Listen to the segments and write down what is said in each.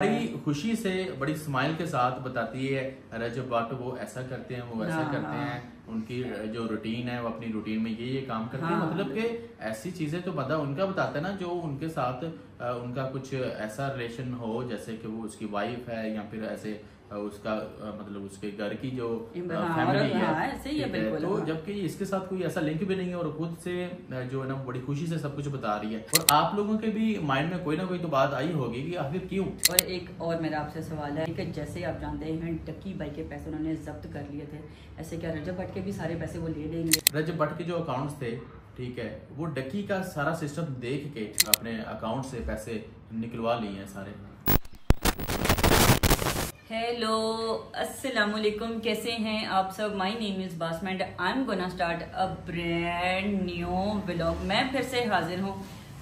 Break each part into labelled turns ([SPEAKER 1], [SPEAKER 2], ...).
[SPEAKER 1] बड़ी खुशी से बड़ी स्माइल के साथ बताती है रजब भट्ट वो ऐसा करते हैं वो ऐसा करते हैं। उनकी जो रूटीन है वो अपनी रूटीन में ये काम करते हैं। मतलब कि ऐसी चीजें तो बंदा उनका बताता है ना जो उनके साथ उनका कुछ ऐसा रिलेशन हो जैसे कि वो उसकी वाइफ है या फिर ऐसे उसका मतलब उसके घर की जो फैमिली है,
[SPEAKER 2] ऐसे ही है बिल्कुल।
[SPEAKER 1] तो जबकि इसके साथ कोई ऐसा लिंक भी नहीं है और खुद से जो है ना बड़ी खुशी से सब कुछ बता रही है। और आप लोगों के भी माइंड में कोई ना कोई तो बात आई होगी कि आखिर क्यों।
[SPEAKER 2] और एक और मेरा आपसे सवाल है कि जैसे आप जानते हैं डक्की भाई के पैसे उन्होंने जब्त कर लिए थे, ऐसे क्या रजब भट्ट के भी सारे पैसे वो ले लेंगे?
[SPEAKER 1] रजब भट्ट के जो अकाउंट्स थे, ठीक है, वो डक्की का सारा सिस्टम देख के अपने अकाउंट से पैसे निकलवा लिए हैं सारे।
[SPEAKER 2] हेलो अस्सलाम वालेकुम, कैसे हैं आप सब? My name is Basma and I am gonna start a brand new vlog. मैं फिर से हाजिर हूँ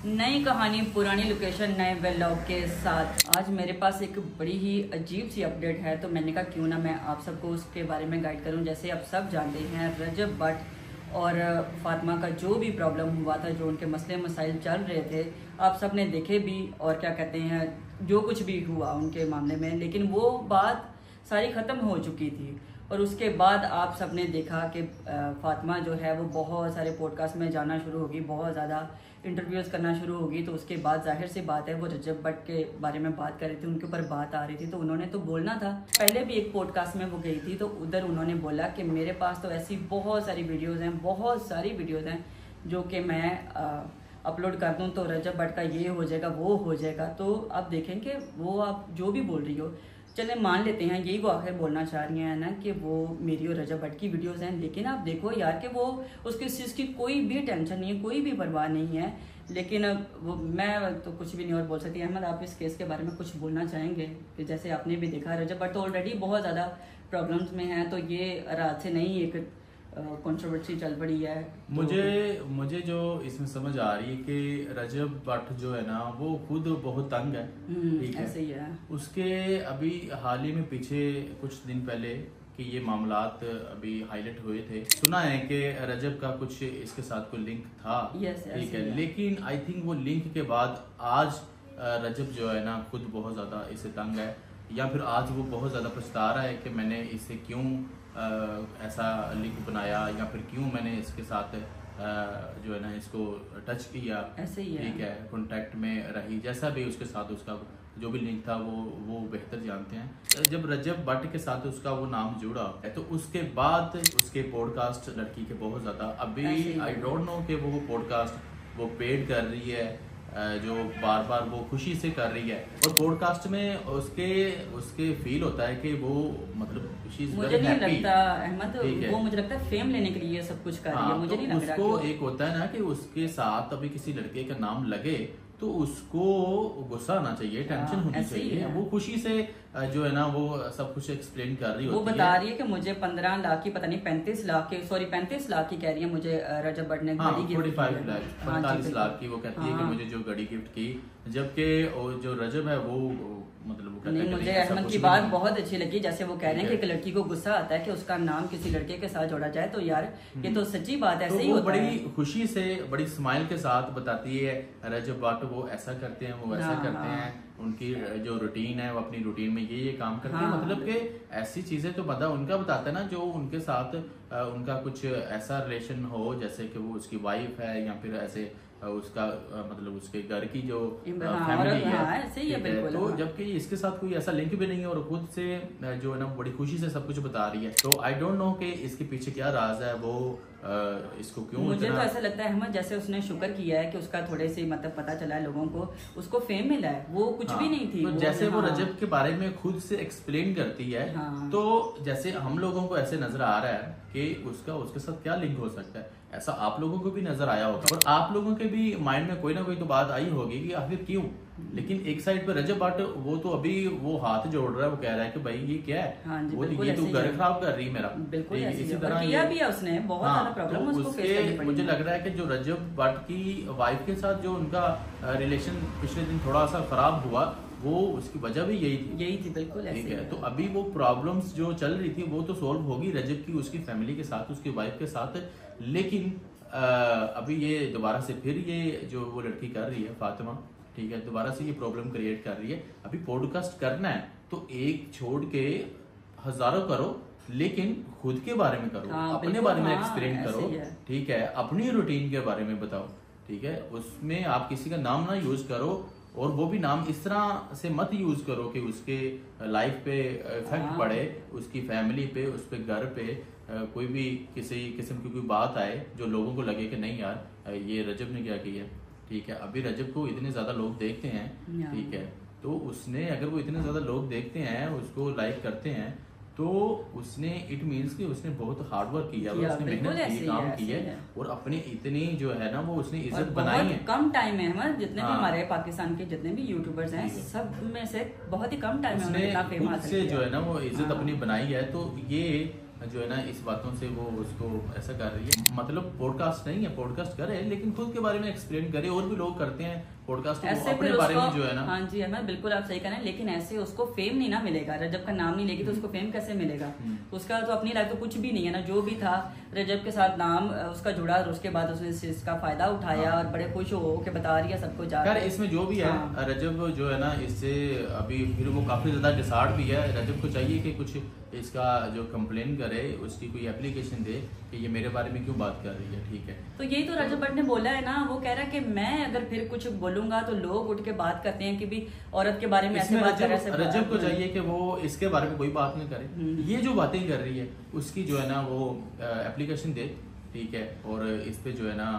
[SPEAKER 2] नई कहानी पुरानी लोकेशन नए व्लॉग के साथ। आज मेरे पास एक बड़ी ही अजीब सी अपडेट है, तो मैंने कहा क्यों ना मैं आप सबको उसके बारे में गाइड करूं। जैसे आप सब जानते हैं रजब भट्ट और फातिमा का जो भी प्रॉब्लम हुआ था, जो उनके मसले मसाइल चल रहे थे, आप सब ने देखे भी और क्या कहते हैं जो कुछ भी हुआ उनके मामले में, लेकिन वो बात सारी ख़त्म हो चुकी थी। और उसके बाद आप सब ने देखा कि फातिमा जो है वो बहुत सारे पॉडकास्ट में जाना शुरू होगी, बहुत ज़्यादा इंटरव्यूज़ करना शुरू होगी। तो उसके बाद जाहिर सी बात है वो रजब भट्ट के बारे में बात कर रही थी, उनके ऊपर बात आ रही थी, तो उन्होंने तो बोलना था। पहले भी एक पॉडकास्ट में वो गई थी तो उधर उन्होंने बोला कि मेरे पास तो ऐसी बहुत सारी वीडियोज़ हैं, बहुत सारी वीडियोज़ हैं जो कि मैं अपलोड कर दूं तो रजब भट्ट का ये हो जाएगा वो हो जाएगा। तो आप देखें कि वो आप जो भी बोल रही हो, चले मान लेते हैं यही वो आखिर बोलना चाह रही हैं ना कि वो मेरी और रजब भट्ट की वीडियोस हैं, लेकिन आप देखो यार कि वो उसकी इस चीज़ की कोई भी टेंशन नहीं है, कोई भी परवाह नहीं है। लेकिन वो मैं तो कुछ भी नहीं और बोल सकती। अहमद, आप इस केस के बारे में कुछ बोलना चाहेंगे? कि जैसे आपने भी देखा रजब भट्ट तो ऑलरेडी बहुत ज़्यादा प्रॉब्लम्स में है, तो ये रात से नहीं एक कंट्रोवर्सी चल पड़ी है।
[SPEAKER 1] मुझे जो इसमें समझ आ रही है कि रजब भट्ट जो है ना वो खुद बहुत तंग है, ठीक है,
[SPEAKER 2] ऐसे ही है।
[SPEAKER 1] उसके अभी हाल ही में पीछे कुछ दिन पहले कि ये मामलात अभी हाईलाइट हुए थे, सुना है कि रजब का कुछ इसके साथ कोई लिंक था, ठीक है, लेकिन आई थिंक वो लिंक के बाद आज रजब जो है ना खुद बहुत ज्यादा इससे तंग है, या फिर आज वो बहुत ज्यादा पछता रहा है कि मैंने इससे क्यों ऐसा लिंक बनाया या फिर क्यों मैंने इसके साथ जो है ना इसको टच किया,
[SPEAKER 2] ऐसे ही है,
[SPEAKER 1] ठीक है, कांटेक्ट में रही, जैसा भी उसके साथ उसका जो भी लिंक था वो बेहतर जानते हैं। जब रजब भट्ट के साथ उसका वो नाम जुड़ा है तो उसके बाद उसके पॉडकास्ट लड़की के बहुत ज्यादा अभी आई डोंट नो कि वो पॉडकास्ट वो पेड कर रही है, जो बार बार वो खुशी से कर रही है, और पॉडकास्ट में उसके फील होता है कि वो मतलब
[SPEAKER 2] मुझे नहीं लगता अहमद वो मुझे लगता है फेम लेने के लिए सब कुछ कर रही है। मुझे नहीं लग रहा
[SPEAKER 1] उसको एक होता है ना कि उसके साथ अभी किसी लड़के का नाम लगे तो उसको गुस्सा आना चाहिए, टेंशन होनी चाहिए। वो खुशी से जो है ना वो सब कुछ एक्सप्लेन कर रही होती है।
[SPEAKER 2] वो बता रही है कि मुझे 15 लाख की पता नहीं 35 लाख की 35 लाख की कह रही है मुझे रजब भट्ट ने घड़ी गिफ्ट
[SPEAKER 1] 45 लाख की वो कहती है कि मुझे जो घड़ी गिफ्ट की, जबकि जो रजब है वो मतलब वो कहता है
[SPEAKER 2] मुझे अहमद की बात बहुत अच्छी लगी। जैसे वो कह रहे हैं कि एक लड़की को गुस्सा आता है कि उसका नाम किसी लड़के के साथ जोड़ा जाए, तो यार ये तो सच्ची बात है, ऐसे ही होता है।
[SPEAKER 1] बड़ी खुशी से बड़ी स्माइल के साथ बताती है रजब भट्ट वो ऐसा करते हैं वो ऐसा करते हैं। उनकी जो रूटीन है वो अपनी रूटीन में ये काम करते हैं। मतलब कि ऐसी चीजें तो बंदा उनका बताता है ना जो उनके साथ उनका कुछ ऐसा रिलेशन हो जैसे कि वो उसकी वाइफ है या फिर ऐसे उसका मतलब उसके घर की जो फैमिली है,
[SPEAKER 2] ऐसे ही है बिल्कुल।
[SPEAKER 1] तो जबकि इसके साथ कोई ऐसा लिंक भी नहीं है और खुद से जो है ना बड़ी खुशी से सब कुछ बता रही है। तो आई डोंट नो कि इसके पीछे क्या राज है, वो इसको क्यों।
[SPEAKER 2] मुझे तो ऐसा लगता है अहमद जैसे उसने शुक्र किया है कि उसका थोड़े से मतलब पता चला है लोगों को, उसको फेम मिला है, वो कुछ भी नहीं थी।
[SPEAKER 1] तो जैसे वो रजब के बारे में खुद से एक्सप्लेन करती है, तो जैसे हम लोगों को ऐसे नजर आ रहा है कि उसके साथ क्या लिंक हो सकता है, ऐसा आप लोगों को भी नजर आया होगा और आप लोगों के भी माइंड में कोई ना कोई तो बात आई होगी कि आखिर क्यों। लेकिन एक साइड पे रजब भट्ट वो तो अभी वो हाथ जोड़ रहा है, वो कह रहा है कि भाई ये क्या है, वो ये तो घर खराब कर रही है मेरा।
[SPEAKER 2] बिल्कुल इसी तरह किया भी है उसने, बहुत सारा प्रॉब्लम उसको फेस करनी पड़ी।
[SPEAKER 1] मुझे लग रहा है कि जो रजब भट्ट की वाइफ के साथ जो उनका रिलेशन पिछले दिन थोड़ा सा खराब हुआ, वो उसकी वजह भी यही थी
[SPEAKER 2] बिल्कुल,
[SPEAKER 1] ठीक है। तो अभी वो प्रॉब्लम्स जो चल रही थी वो तो सॉल्व होगी रजब की उसकी फैमिली के साथ, उसकी वाइफ के साथ, लेकिन अभी ये दोबारा से फिर ये जो वो लड़की कर रही है फातिमा, ठीक है, दोबारा से ये प्रॉब्लम क्रिएट कर रही है। अभी पॉडकास्ट करना है तो एक छोड़ के हजारों करो, लेकिन खुद के बारे में करो, अपने बारे में एक्सप्लेन करो, ठीक है, अपनी रूटीन के बारे में बताओ, ठीक है। उसमें आप किसी का नाम ना यूज करो, और वो भी नाम इस तरह से मत यूज करो कि उसके लाइफ पे इफेक्ट पड़े, उसकी फैमिली पे, उस पे घर पे कोई भी किसी किस्म की कोई बात आए जो लोगों को लगे कि नहीं यार ये रजब ने क्या किया, ठीक है। अभी रजब को इतने ज्यादा लोग देखते हैं, ठीक है, तो उसने अगर वो इतने ज्यादा लोग देखते हैं, उसको लाइक करते हैं, तो उसने इट मीन्स कि उसने बहुत हार्ड वर्क किया, उसने मेहनत की, काम की है, और अपनी इतनी जो है ना वो उसने इज्जत बनाई है।
[SPEAKER 2] कम टाइम है हमारे जितने भी हमारे पाकिस्तान के जितने भी यूट्यूबर्स हैं, सब में से बहुत ही कम टाइम में
[SPEAKER 1] उसने जो है ना वो इज्जत अपनी बनाई है। तो ये जो है ना इस बातों से वो उसको ऐसा कर रही है। मतलब पॉडकास्ट नहीं है, पॉडकास्ट करे लेकिन खुद के बारे में एक्सप्लेन करे, और भी लोग करते हैं पॉडकास्ट अपने बारे में जो है ना।
[SPEAKER 2] हाँ जी अहमद, बिल्कुल आप सही कह रहे हैं, लेकिन ऐसे उसको फेम नहीं ना मिलेगा। रजब का नाम नहीं लेगी तो उसको फेम कैसे मिलेगा? उसका तो अपनी लाइफ तो कुछ भी नहीं है ना। जो भी था रजब के साथ नाम उसका जुड़ा, और उसके बाद उसने इसका फायदा उठाया और बड़े खुश हो के बता रही है सबको जाकर।
[SPEAKER 1] इसमें जो भी है रजब जो है ना, इससे अभी फिर वो काफी ज्यादा डिसार्ड भी है। रजब को चाहिए कि कुछ इसका जो कंप्लेन करे, उसकी कोई एप्लीकेशन दे कि ये मेरे बारे में क्यों बात कर रही है, ठीक है।
[SPEAKER 2] तो यही तो रजब भट्ट ने बोला है ना, वो कह रहा है कि मैं अगर फिर कुछ बोलूंगा तो लोग उठ के बात करते हैं कि भी औरत के बारे में ऐसे बात कर रहे हैं।
[SPEAKER 1] रजब को चाहिए कि वो इसके बारे में कोई बात नहीं करे, ये जो बातें कर रही है उसकी जो है ना वो एप्लीकेशन दे, ठीक है, और इस पे जो है ना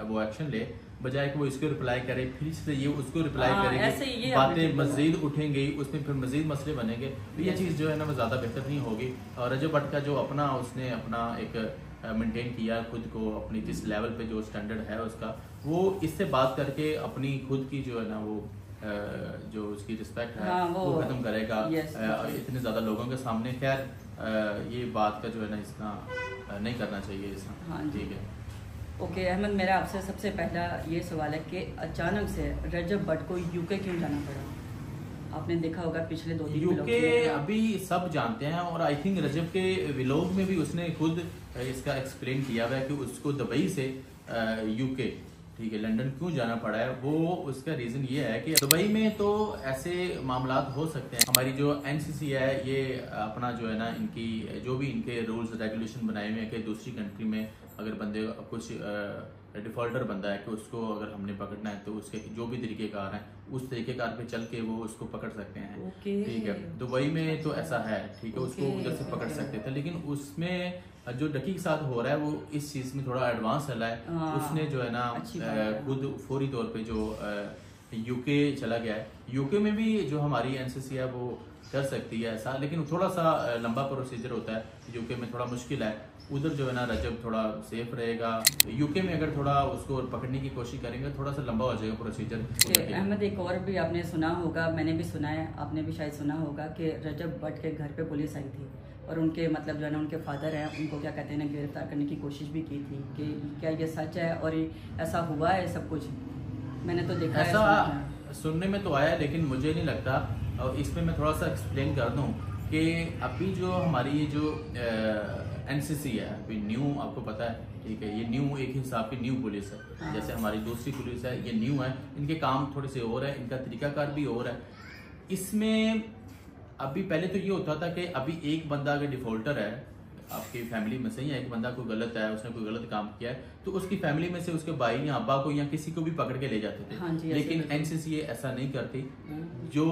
[SPEAKER 1] वो एक्शन ले, बजाय कि वो इसको रिप्लाई करे, फिर इससे ये उसको रिप्लाई करेंगे, बातें मजीद उठेंगी, उसमें फिर मजीद मसले बनेंगे। तो ये चीज़ जो है ना वो ज़्यादा बेहतर नहीं होगी। और रजब भट्ट का जो उसने अपना एक मेंटेन किया खुद को, अपनी जिस लेवल पे जो स्टैंडर्ड है उसका, वो इससे बात करके अपनी खुद की जो है ना वो जो उसकी रिस्पेक्ट है वो खत्म करेगा इतने ज़्यादा लोगों के सामने। खैर ये बात का जो है ना इसका नहीं करना चाहिए इसका, ठीक है।
[SPEAKER 2] ओके अहमद, मेरा आपसे सबसे पहला ये सवाल है कि अचानक से रजब भट्ट को यूके क्यों जाना पड़ा? आपने देखा होगा पिछले 2-3
[SPEAKER 1] यूके अभी सब जानते हैं, और आई थिंक रजब के व्लॉग में भी उसने खुद इसका एक्सप्लेन किया हुआ है कि उसको दुबई से यूके, ठीक है, लंदन क्यों जाना पड़ा है। वो उसका रीजन ये है कि दुबई में तो ऐसे मामलात हो सकते हैं। हमारी जो एनसीसी है ये अपना जो है ना इनकी जो भी इनके रूल्स रेगुलेशन बनाए हुए हैं कि दूसरी कंट्री में अगर बंदे कुछ डिफॉल्टर बंदा है कि उसको अगर हमने पकड़ना है तो उसके जो भी तरीकेकार हैं उस तरीकेकार पे चल के वो उसको पकड़ सकते हैं, ठीक है। दुबई में तो ऐसा है, ठीक है, उसको उधर से पकड़ सकते थे, लेकिन उसमें जो डकी के साथ हो रहा है वो इस चीज में थोड़ा एडवांस चला है। उसने जो है ना खुद फौरी तौर पे जो यूके चला गया है। यूके में भी जो हमारी एनसीसी है वो कर सकती है ऐसा, लेकिन थोड़ा सा लंबा प्रोसीजर होता है। यूके में थोड़ा मुश्किल है, उधर जो है ना रजब थोड़ा सेफ रहेगा। यूके में अगर थोड़ा उसको पकड़ने की कोशिश करेंगे थोड़ा सा लंबा हो जाएगा प्रोसीजर।
[SPEAKER 2] अहमद, एक और भी आपने सुना होगा, मैंने भी सुना है, आपने भी शायद सुना होगा कि रजब भट्ट के घर पे पुलिस आई थी और उनके मतलब जो है ना उनके फादर हैं उनको क्या कहते हैं ना गिरफ्तार करने की कोशिश भी की थी। कि क्या ये सच है और ऐसा हुआ है सब कुछ? मैंने तो देखा
[SPEAKER 1] ऐसा सुनने में तो आया, लेकिन मुझे नहीं लगता। और इसमें मैं थोड़ा सा एक्सप्लेन कर दूं कि अभी जो हमारी ये जो एनसीसी है अभी न्यू, आपको पता है, ठीक है, ये न्यू एक हिसाब की न्यू पुलिस है। जैसे हमारी दूसरी पुलिस है ये न्यू है, इनके काम थोड़े से और है, इनका तरीकाकार भी और है। इसमें अभी पहले तो ये होता था कि अभी एक बंदा अगर डिफॉल्टर है आपकी फैमिली में से, या एक बंदा कोई गलत है, उसने कोई गलत काम किया है, तो उसकी फैमिली में से उसके भाई या अब्बा को या किसी को भी पकड़ के ले जाते थे।
[SPEAKER 2] हाँ जी,
[SPEAKER 1] लेकिन एनसीसी ऐसा नहीं करती। जो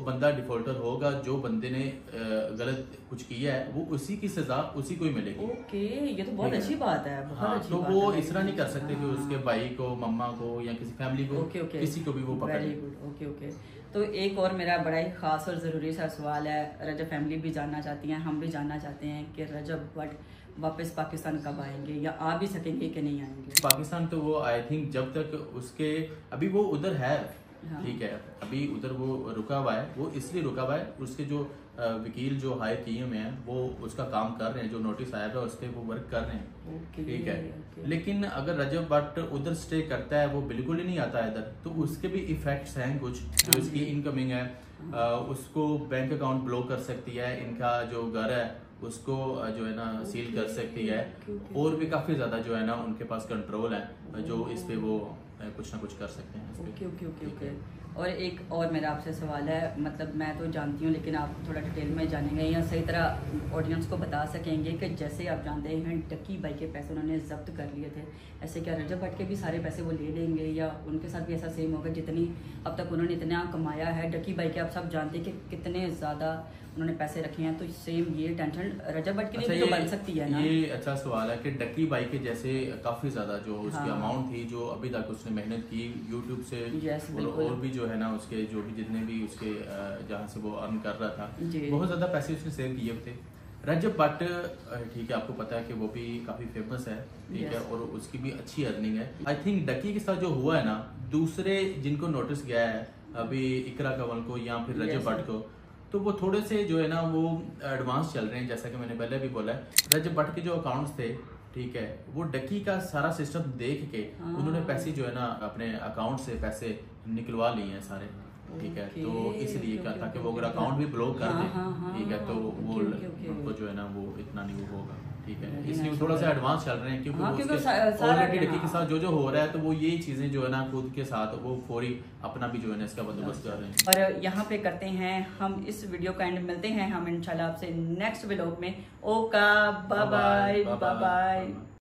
[SPEAKER 1] बंदा डिफॉल्टर होगा, जो बंदे ने गलत कुछ किया है, वो उसी की सजा उसी को ही मिलेगी।
[SPEAKER 2] ओके, ये तो बहुत अच्छी बात है, बहुत अच्छी
[SPEAKER 1] तो वो इस तरह नहीं कर सकते कि उसके भाई को, मम्मा को या किसी फैमिली को, किसी को भी वो पकड़।
[SPEAKER 2] Very good, okay okay. तो एक और मेरा बड़ा ही खास और ज़रूरी सा सवाल है, रजब फैमिली भी जानना चाहती हैं, हम भी जानना चाहते हैं कि रजब भट्ट वापस पाकिस्तान कब आएंगे या आ भी सकेंगे कि नहीं आएंगे?
[SPEAKER 1] पाकिस्तान तो वो आई थिंक जब तक उसके अभी वो उधर है, ठीक है, अभी उधर वो रुका हुआ है। वो इसलिए रुका हुआ है, उसके जो वकील जो हायर किए हुए हैं वो उसका काम कर रहे हैं, जो नोटिस आया है उस पर वो वर्क कर रहे हैं, ठीक है। लेकिन अगर रजब भट्ट उधर स्टे करता है, वो बिल्कुल ही नहीं आता है इधर, तो उसके भी इफेक्ट्स हैं कुछ। जो इसकी इनकमिंग है उसको बैंक अकाउंट ब्लॉक कर सकती है, इनका जो घर है उसको जो है ना सील कर सकती है, और भी काफी ज्यादा जो है ना उनके पास कंट्रोल है जो इस पे वो कुछ ना कुछ कर सकते हैं।
[SPEAKER 2] Okay okay okay okay. और एक और मेरा आपसे सवाल है, मतलब मैं तो जानती हूँ लेकिन आप थोड़ा डिटेल में जानेंगे या सही तरह ऑडियंस को बता सकेंगे कि जैसे आप जानते हैं डक्की भाई के पैसे उन्होंने जब्त कर लिए थे, ऐसे क्या रजब भट्ट के भी सारे पैसे वो ले लेंगे या उनके साथ भी ऐसा सेम होगा जितनी अब तक उन्होंने इतना कमाया है? डक्की भाई के आप सब जानते हैं कि कितने ज़्यादा उन्होंने पैसे रखे हैं, तो सेम ये टेंशन रजब भट्ट के लिए भी तो बन सकती है ना?
[SPEAKER 1] ये अच्छा सवाल है कि डक्की भाई के जैसे काफी ज्यादा जो उसकी अमाउंट थी जो अभी तक उसने मेहनत की यूट्यूब से और भी जो है ना उसके जो भी जितने भी उसके जहाँ से वो अर्न कर रहा था बहुत ज्यादा पैसे उसने सेव किए थे। रजब भट्ट ठीक है, आपको पता है कि वो भी काफी फेमस है, ठीक है, और उसकी भी अच्छी अर्निंग है। आई थिंक डक्की के साथ जो हुआ है ना, दूसरे जिनको नोटिस गया है अभी इकरा कंवल को या फिर रजब भट्ट को, तो वो थोड़े से जो है ना वो एडवांस चल रहे हैं। जैसा कि मैंने पहले भी बोला है, रजब भट्ट के जो अकाउंट्स थे, ठीक है, वो डक्की का सारा सिस्टम देख के उन्होंने पैसे जो है ना अपने अकाउंट से पैसे निकलवा लिए हैं सारे, ठीक है। तो इसलिए क्या था कि वो अगर अकाउंट भी ब्लॉक कर दे, ठीक है, तो वो उनको जो है ना वो इतना नहीं वो होगा, ठीक है। इसलिए थोड़ा सा एडवांस चल रहे हैं क्योंकि ऑलरेडी डक्की के साथ जो हो रहा है, तो वो यही चीजें जो है ना खुद के साथ वो फौरी अपना भी जो है ना इसका बंदोबस्त कर रहे हैं।
[SPEAKER 2] और यहाँ पे करते हैं हम इस वीडियो का एंड, मिलते हैं हम इंशाल्लाह आपसे नेक्स्ट व्लॉग में। ओका बाय बाय बाय बाय।